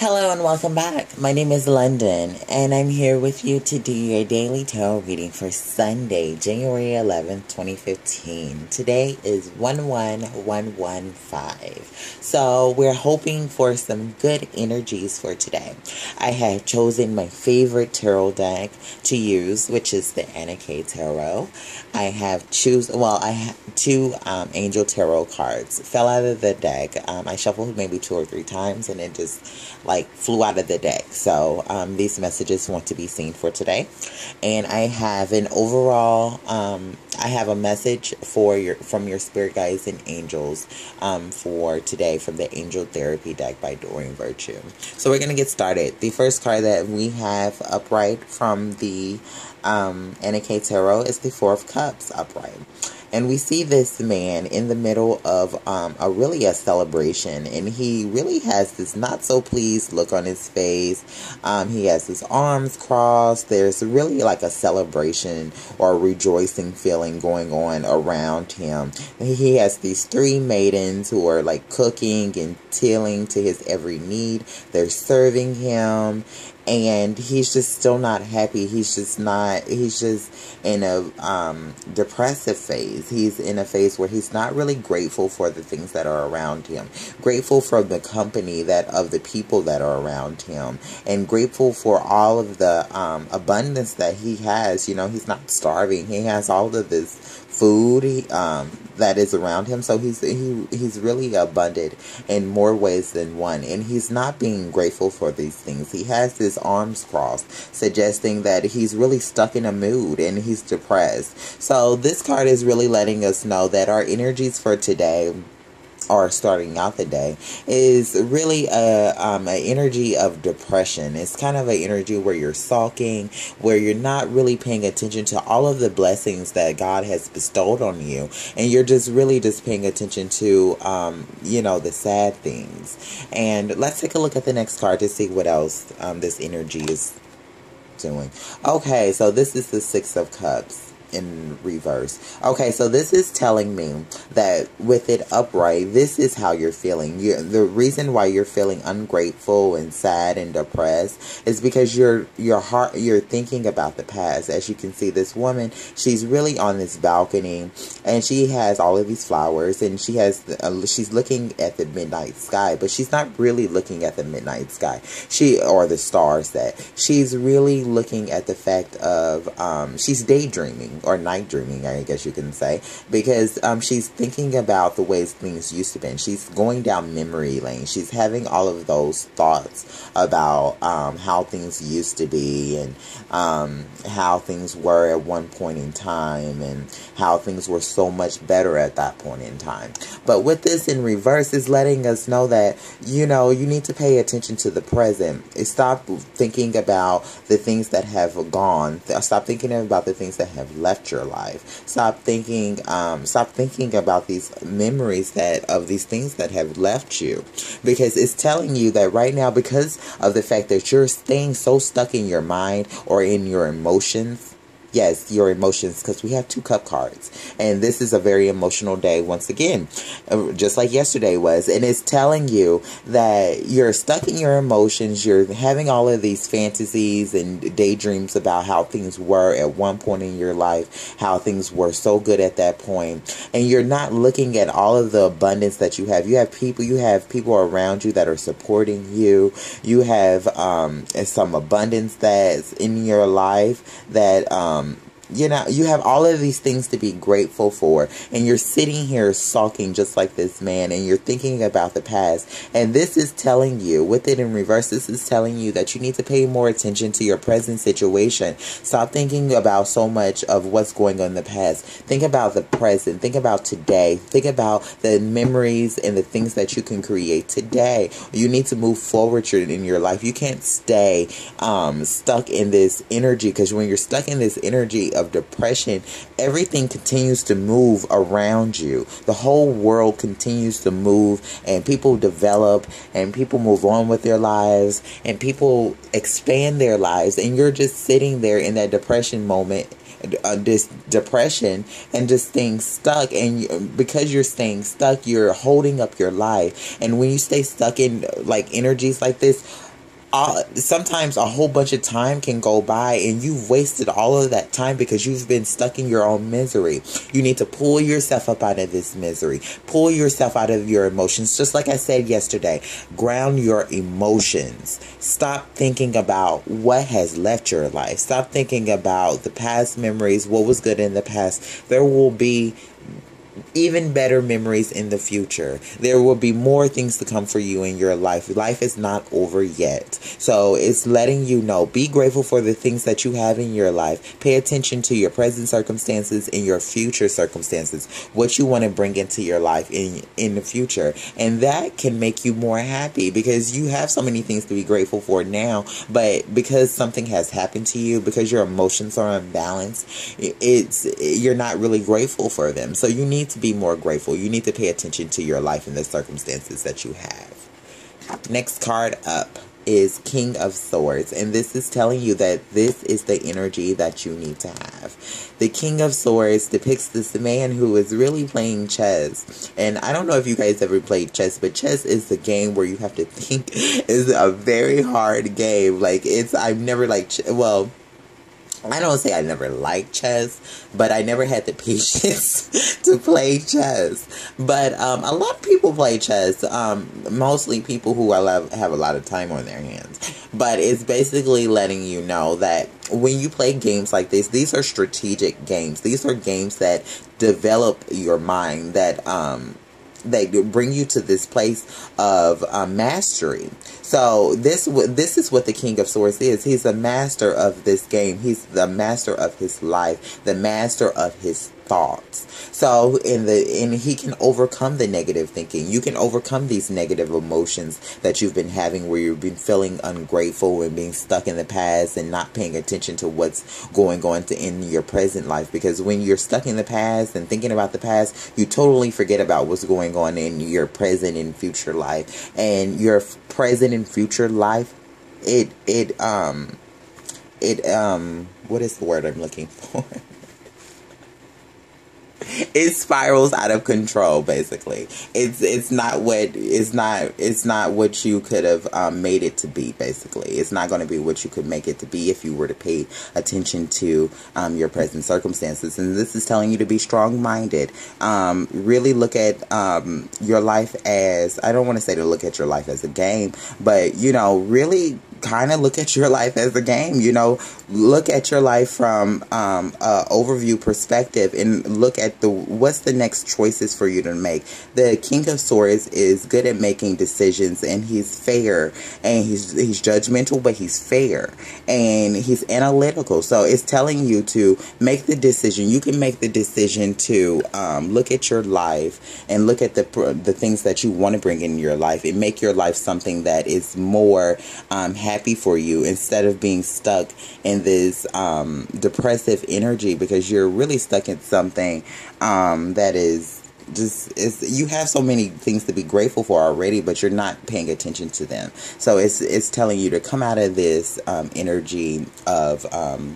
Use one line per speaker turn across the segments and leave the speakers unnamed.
Hello and welcome back. My name is London, and I'm here with you to do your daily tarot reading for Sunday, January 11th, 2015. Today is 11115. So we're hoping for some good energies for today. I have chosen my favorite tarot deck to use, which is the Anna Kay Tarot. I have two Angel Tarot cards. Fell out of the deck. I shuffled maybe 2 or 3 times, and it just flew out of the deck. So these messages want to be seen for today. And I have an overall I have a message from your spirit guides and angels for today from the Angel Therapy deck by Doreen Virtue. So we're going to get started. The first card that we have upright from the Anna Kay Tarot is the Four of Cups upright. And we see this man in the middle of a celebration, and he really has this not so pleased look on his face. He has his arms crossed. There's really like a celebration or a rejoicing feeling going on around him. He has these 3 maidens who are like cooking and tilling to his every need. They're serving him. And he's just still not happy. He's just in a depressive phase. He's in a phase where he's not really grateful for the things that are around him. Grateful for the company of the people that are around him. And grateful for all of the abundance that he has. You know, he's not starving. He has all of this food that is around him. So he's really abundant in more ways than one. And he's not being grateful for these things. He has his arms crossed, suggesting that he's really stuck in a mood and he's depressed. So this card is really letting us know that our energies for today, or starting out the day, is really an energy of depression. It's kind of an energy where you're sulking, where you're not really paying attention to all of the blessings that God has bestowed on you, and you're just paying attention to the sad things. And let's take a look at the next card to see what else this energy is doing. Okay, so this is the Six of Cups in reverse. Okay, so this is telling me that with it upright, this is how you're feeling. The reason why you're feeling ungrateful and sad and depressed is because you're thinking about the past. As you can see, this woman, she's really on this balcony, and she has all of these flowers, and she's looking at the midnight sky, but she's not really looking at the midnight sky, or the stars. That she's really looking at the fact of she's daydreaming, or night dreaming, I guess you can say, because she's thinking about the ways things used to be. She's going down memory lane. She's having all of those thoughts about how things used to be, and how things were at one point in time, and how things were so much better at that point in time. But with this in reverse, is letting us know that, you need to pay attention to the present. Stop thinking about the things that have gone. Stop thinking about the things that have left your life. Stop thinking about these memories of these things that have left you, because it's telling you that right now, because of the fact that you're staying so stuck in your mind or in your emotions. Yes, your emotions, because we have 2 cup cards. And this is a very emotional day once again, just like yesterday was. And it's telling you that you're stuck in your emotions. You're having all of these fantasies and daydreams about how things were at one point in your life, how things were so good at that point. And you're not looking at all of the abundance that you have. You have people around you that are supporting you. You have some abundance that's in your life that you have all of these things to be grateful for, and you're sitting here sulking just like this man, and you're thinking about the past. And this is telling you, with it in reverse, this is telling you that you need to pay more attention to your present situation. Stop thinking about so much of what's going on in the past. Think about the present. Think about today. Think about the memories and the things that you can create today. You need to move forward in your life. You can't stay stuck in this energy, because when you're stuck in this energy of depression, everything continues to move around you. The whole world continues to move, and people develop, and people move on with their lives, and people expand their lives, and you're just sitting there in that depression moment, this depression, and just staying stuck. And because you're staying stuck, you're holding up your life. And when you stay stuck in like energies like this, sometimes a whole bunch of time can go by and you've wasted all of that time because you've been stuck in your own misery. You need to pull yourself up out of this misery. Pull yourself out of your emotions. Just like I said yesterday, ground your emotions. Stop thinking about what has left your life. Stop thinking about the past memories, what was good in the past. There will be even better memories in the future. There will be more things to come for you in your life. Life is not over yet. So it's letting you know, be grateful for the things that you have in your life. Pay attention to your present circumstances and your future circumstances, what you want to bring into your life in the future. And that can make you more happy because you have so many things to be grateful for now, but because something has happened to you, because your emotions are unbalanced, you're not really grateful for them. So you need to be more grateful. You need to pay attention to your life and the circumstances that you have. Next card up is King of Swords, and this is telling you that this is the energy that you need to have. The King of Swords depicts this man who is really playing chess, and I don't know if you guys ever played chess, but chess is the game where you have to think. Is a very hard game. Like, I've never well, I don't say I never liked chess, but I never had the patience to play chess. But a lot of people play chess, mostly people who have a lot of time on their hands. But it's basically letting you know that when you play games like this, these are strategic games. These are games that develop your mind, that they bring you to this place of mastery. So this is what the King of Swords is. He's a master of this game. He's the master of his life, the master of his thoughts. So and he can overcome the negative thinking. You can overcome these negative emotions that you've been having, where you've been feeling ungrateful and being stuck in the past and not paying attention to what's going on in your present life. Because when you're stuck in the past and thinking about the past, you totally forget about what's going on in your present and future life. And your present and future life, what is the word I'm looking for? It spirals out of control. Basically, it's not what you could have made it to be. Basically, it's not going to be what you could make it to be if you were to pay attention to your present circumstances. And this is telling you to be strong-minded. Really look at your life as, I don't want to say to look at your life as a game, but really kind of look at your life as a game. Look at your life from a overview perspective and look at what's the next choices for you to make. The King of Swords is good at making decisions, and he's fair, and he's judgmental, but he's fair, and he's analytical. So it's telling you to make the decision. You can make the decision to look at your life and look at the things that you want to bring in your life and make your life something that is more happy for you, instead of being stuck in this depressive energy, because you're really stuck in something that is you have so many things to be grateful for already, but you're not paying attention to them. So it's telling you to come out of this energy of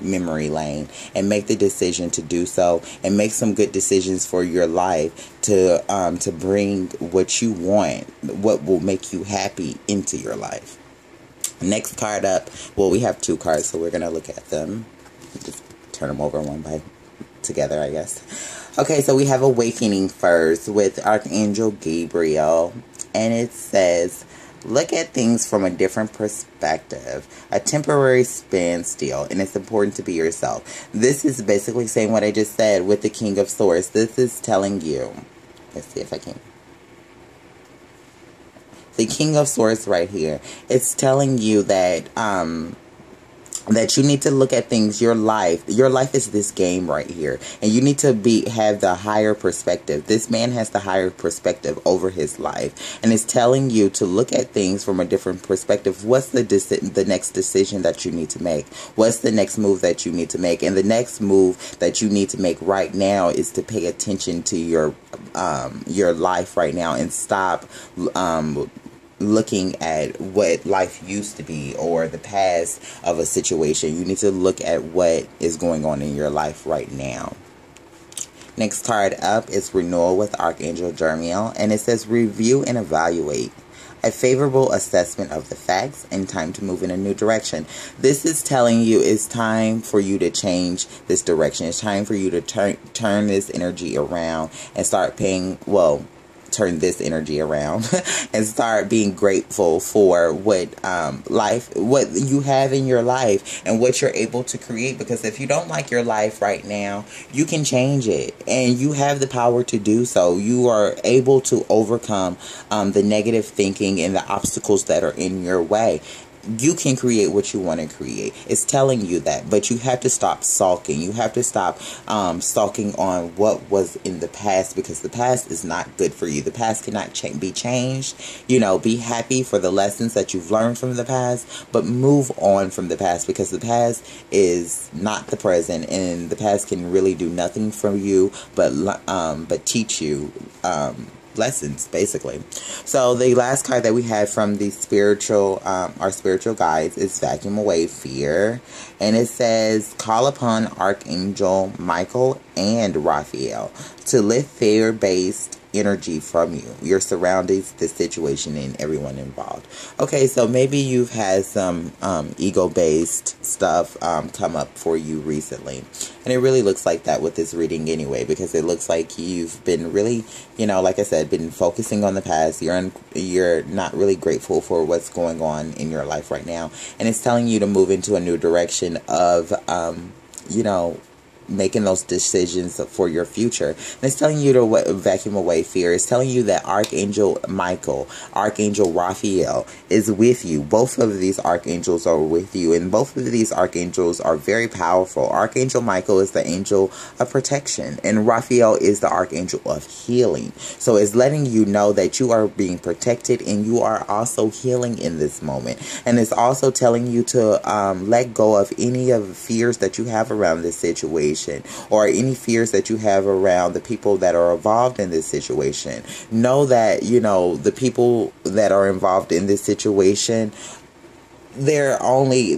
memory lane and make the decision to do so, and make some good decisions for your life to bring what you want, what will make you happy into your life. Next card up, well, we have two cards, so we're going to look at them. Just turn them over one by together, I guess. Okay, so we have Awakening first with Archangel Gabriel, and it says, look at things from a different perspective, a temporary standstill, and it's important to be yourself. This is basically saying what I just said with the King of Swords. This is telling you, let's see if I can. The King of Swords right here, it's telling you that that you need to look at things. Your life is this game right here, and you need to have the higher perspective. This man has the higher perspective over his life, and it's telling you to look at things from a different perspective. What's the next decision that you need to make? What's the next move that you need to make? And the next move that you need to make right now is to pay attention to your life right now, and stop looking at what life used to be or the past of a situation. You need to look at what is going on in your life right now. Next card up is Renewal with Archangel Jermiel, and it says review and evaluate. a favorable assessment of the facts, and time to move in a new direction. This is telling you it's time for you to change this direction. It's time for you to turn this energy around and start turn this energy around and start being grateful for what you have in your life and what you're able to create. Because if you don't like your life right now, you can change it, and you have the power to do so. You are able to overcome the negative thinking and the obstacles that are in your way. You can create what you want to create. It's telling you that, but you have to stop sulking. You have to stop sulking on what was in the past, because the past is not good for you. The past cannot be changed. Be happy for the lessons that you've learned from the past, but move on from the past, because the past is not the present, and the past can really do nothing for you but teach you lessons, basically. So the last card that we have from the our spiritual guides is Vacuum Away Fear, and it says, call upon Archangel Michael and Raphael to lift fear-based energy from you, your surroundings, the situation, and everyone involved. Okay, so maybe you've had some ego-based stuff come up for you recently, and it really looks like that with this reading anyway, because it looks like you've been really, like I said, been focusing on the past. You're not really grateful for what's going on in your life right now, and it's telling you to move into a new direction of making those decisions for your future. And it's telling you to vacuum away fear. It's telling you that Archangel Michael, Archangel Raphael is with you. Both of these archangels are with you, and both of these archangels are very powerful. Archangel Michael is the angel of protection, and Raphael is the archangel of healing. So it's letting you know that you are being protected, and you are also healing in this moment. And it's also telling you to let go of any of the fears that you have around this situation, or any fears that you have around the people that are involved in this situation. Know that, the people that are involved in this situation, they're going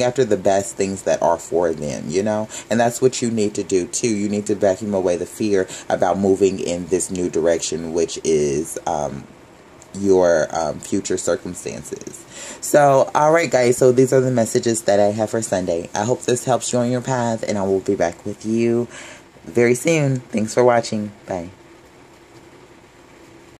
after the best things that are for them, and that's what you need to do too. You need to vacuum away the fear about moving in this new direction, which is your future circumstances. So, alright guys, so these are the messages that I have for Sunday. I hope this helps you on your path, and I will be back with you very soon. Thanks for watching. Bye.